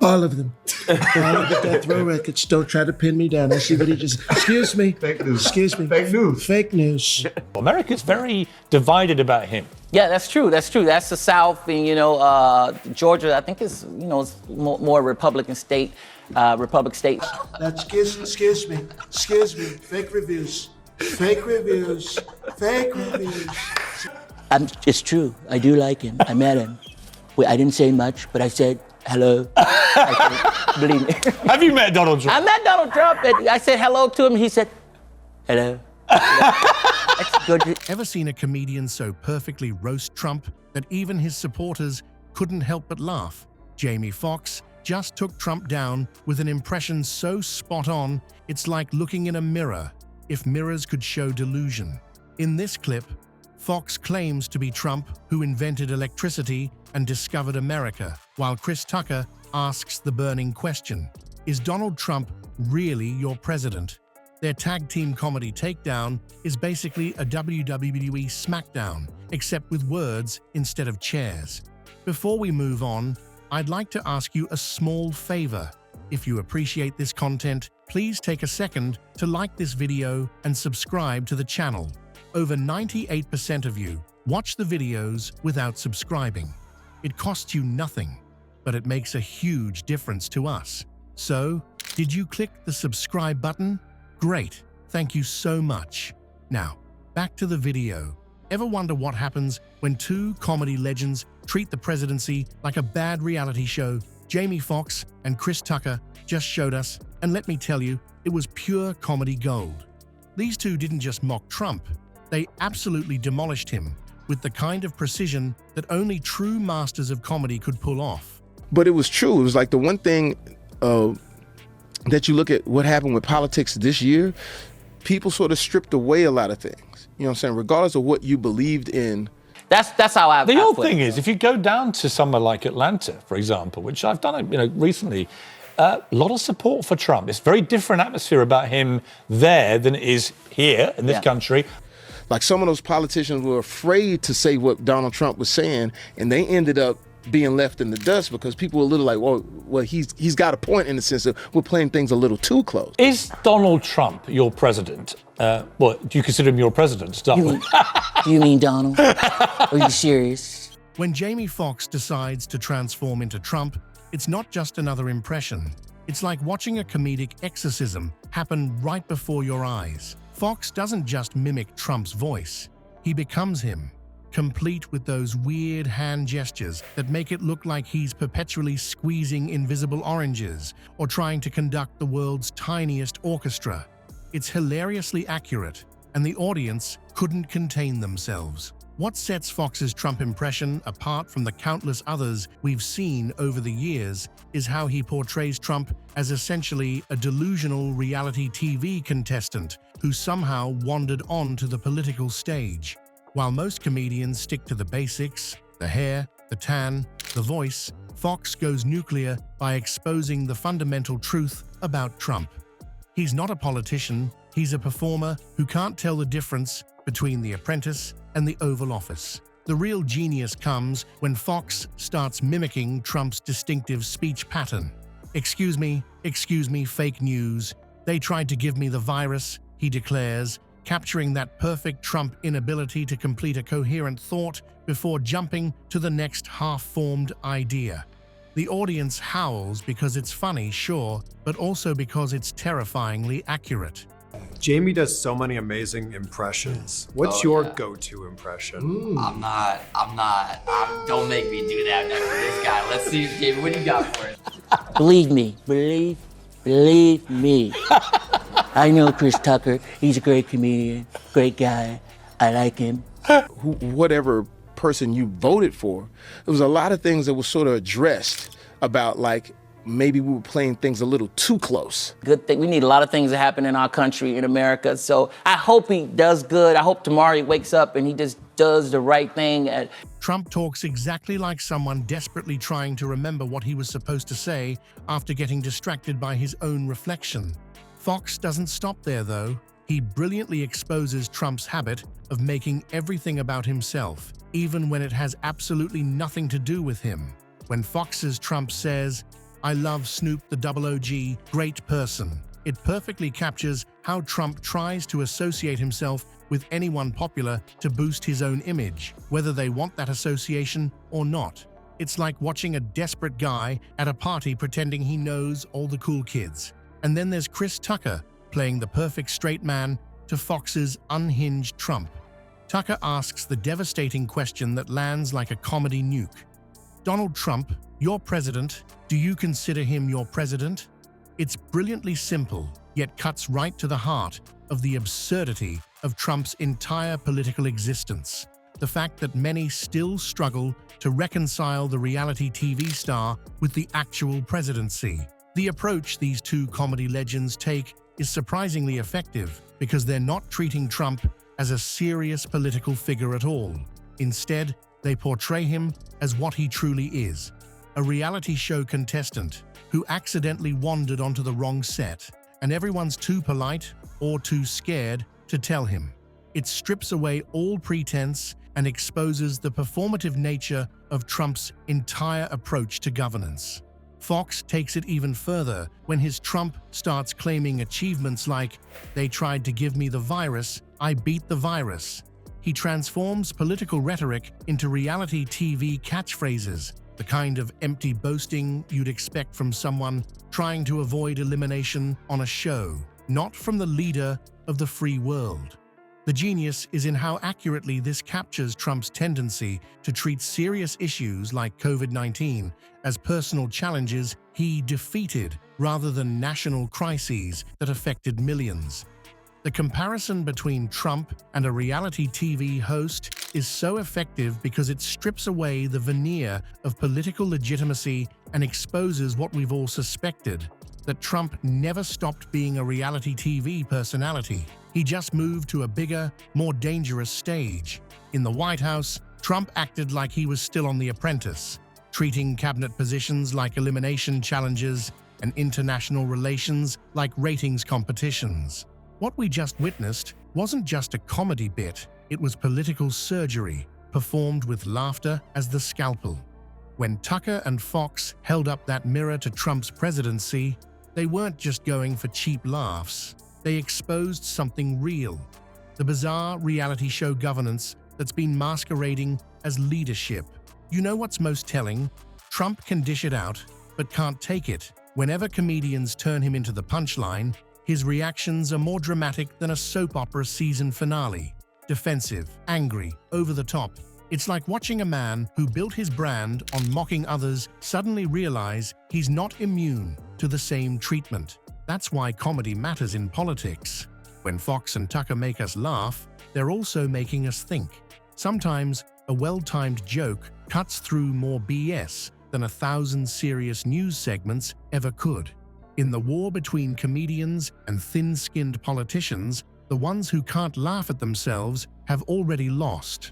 All of them. All of the death row records. Don't try to pin me down. I see what he just... Excuse me. Fake news. Excuse me. Fake news. Fake news. America's very divided about him. Yeah, that's true. That's true. That's the South, and Georgia. I think is it's more Republican state, Republic state. That's excuse me. Excuse me. Fake reviews. Fake reviews. Fake reviews. It's true. I do like him. I met him. I didn't say much, but I said hello. Believe me. Have you met Donald Trump? I met Donald Trump, and I said hello to him. He said, hello. That's good. Ever seen a comedian so perfectly roast Trump that even his supporters couldn't help but laugh? Jamie Foxx just took Trump down with an impression so spot on, it's like looking in a mirror, if mirrors could show delusion. In this clip, Fox claims to be Trump who invented electricity and discovered America, while Chris Tucker asks the burning question, is Donald Trump really your president? Their tag team comedy takedown is basically a WWE SmackDown, except with words instead of chairs. Before we move on, I'd like to ask you a small favor. If you appreciate this content, please take a second to like this video and subscribe to the channel. Over 98% of you watch the videos without subscribing. It costs you nothing, but it makes a huge difference to us. So, did you click the subscribe button? Great, thank you so much. Now, back to the video. Ever wonder what happens when two comedy legends treat the presidency like a bad reality show? Jamie Foxx and Chris Tucker just showed us, and let me tell you, it was pure comedy gold. These two didn't just mock Trump, they absolutely demolished him with the kind of precision that only true masters of comedy could pull off. But it was true. It was like the one thing that you look at what happened with politics this year, people sort of stripped away a lot of things. You know what I'm saying? Regardless of what you believed in. That's how I. The odd thing is, if you go down to somewhere like Atlanta, for example, which I've done, recently, a lot of support for Trump. It's a very different atmosphere about him there than it is here in this country. Like some of those politicians were afraid to say what Donald Trump was saying, and they ended up being left in the dust because people were a little like, well, he's got a point in the sense that we're playing things a little too close. Is Donald Trump your president? Do you consider him your president? You mean Donald? Are you serious? When Jamie Foxx decides to transform into Trump, it's not just another impression. It's like watching a comedic exorcism happen right before your eyes. Fox doesn't just mimic Trump's voice, he becomes him, complete with those weird hand gestures that make it look like he's perpetually squeezing invisible oranges or trying to conduct the world's tiniest orchestra. It's hilariously accurate, and the audience couldn't contain themselves. What sets Fox's Trump impression apart from the countless others we've seen over the years is how he portrays Trump as essentially a delusional reality TV contestant who somehow wandered onto the political stage. While most comedians stick to the basics, the hair, the tan, the voice, Fox goes nuclear by exposing the fundamental truth about Trump. He's not a politician, he's a performer who can't tell the difference between The Apprentice and the Oval Office. The real genius comes when Fox starts mimicking Trump's distinctive speech pattern. Excuse me, fake news. They tried to give me the virus, he declares, capturing that perfect Trump inability to complete a coherent thought before jumping to the next half-formed idea. The audience howls because it's funny, sure, but also because it's terrifyingly accurate. Jamie does so many amazing impressions. What's your go-to impression? I'm not. Don't make me do that next to this guy. Let's see, Jamie, what do you got for us? Believe me. Believe me. I know Chris Tucker. He's a great comedian, great guy. I like him. Whatever person you voted for, there was a lot of things that were sort of addressed about like, maybe we were playing things a little too close. Good thing. We need a lot of things to happen in our country, in America. So I hope he does good. I hope tomorrow he wakes up and he just does the right thing. Trump talks exactly like someone desperately trying to remember what he was supposed to say after getting distracted by his own reflection. Fox doesn't stop there, though. He brilliantly exposes Trump's habit of making everything about himself, even when it has absolutely nothing to do with him. When Fox's Trump says, I love Snoop the Double OG, great person. It perfectly captures how Trump tries to associate himself with anyone popular to boost his own image, whether they want that association or not. It's like watching a desperate guy at a party pretending he knows all the cool kids. And then there's Chris Tucker, playing the perfect straight man to Fox's unhinged Trump. Tucker asks the devastating question that lands like a comedy nuke. Donald Trump, your president, do you consider him your president? It's brilliantly simple, yet cuts right to the heart of the absurdity of Trump's entire political existence. The fact that many still struggle to reconcile the reality TV star with the actual presidency. The approach these two comedy legends take is surprisingly effective because they're not treating Trump as a serious political figure at all. Instead, they portray him as what he truly is, a reality show contestant who accidentally wandered onto the wrong set, and everyone's too polite or too scared to tell him. It strips away all pretense and exposes the performative nature of Trump's entire approach to governance. Fox takes it even further when his Trump starts claiming achievements like, "They tried to give me the virus, I beat the virus." He transforms political rhetoric into reality TV catchphrases, the kind of empty boasting you'd expect from someone trying to avoid elimination on a show, not from the leader of the free world. The genius is in how accurately this captures Trump's tendency to treat serious issues like COVID-19 as personal challenges he defeated rather than national crises that affected millions. The comparison between Trump and a reality TV host is so effective because it strips away the veneer of political legitimacy and exposes what we've all suspected, that Trump never stopped being a reality TV personality. He just moved to a bigger, more dangerous stage. In the White House, Trump acted like he was still on The Apprentice, treating cabinet positions like elimination challenges and international relations like ratings competitions. What we just witnessed wasn't just a comedy bit, it was political surgery, performed with laughter as the scalpel. When Tucker and Fox held up that mirror to Trump's presidency, they weren't just going for cheap laughs. They exposed something real, the bizarre reality show governance that's been masquerading as leadership. You know what's most telling? Trump can dish it out, but can't take it. Whenever comedians turn him into the punchline, his reactions are more dramatic than a soap opera season finale. Defensive, angry, over the top. It's like watching a man who built his brand on mocking others suddenly realize he's not immune to the same treatment. That's why comedy matters in politics. When Fox and Tucker make us laugh, they're also making us think. Sometimes, a well-timed joke cuts through more BS than 1,000 serious news segments ever could. In the war between comedians and thin-skinned politicians, the ones who can't laugh at themselves have already lost.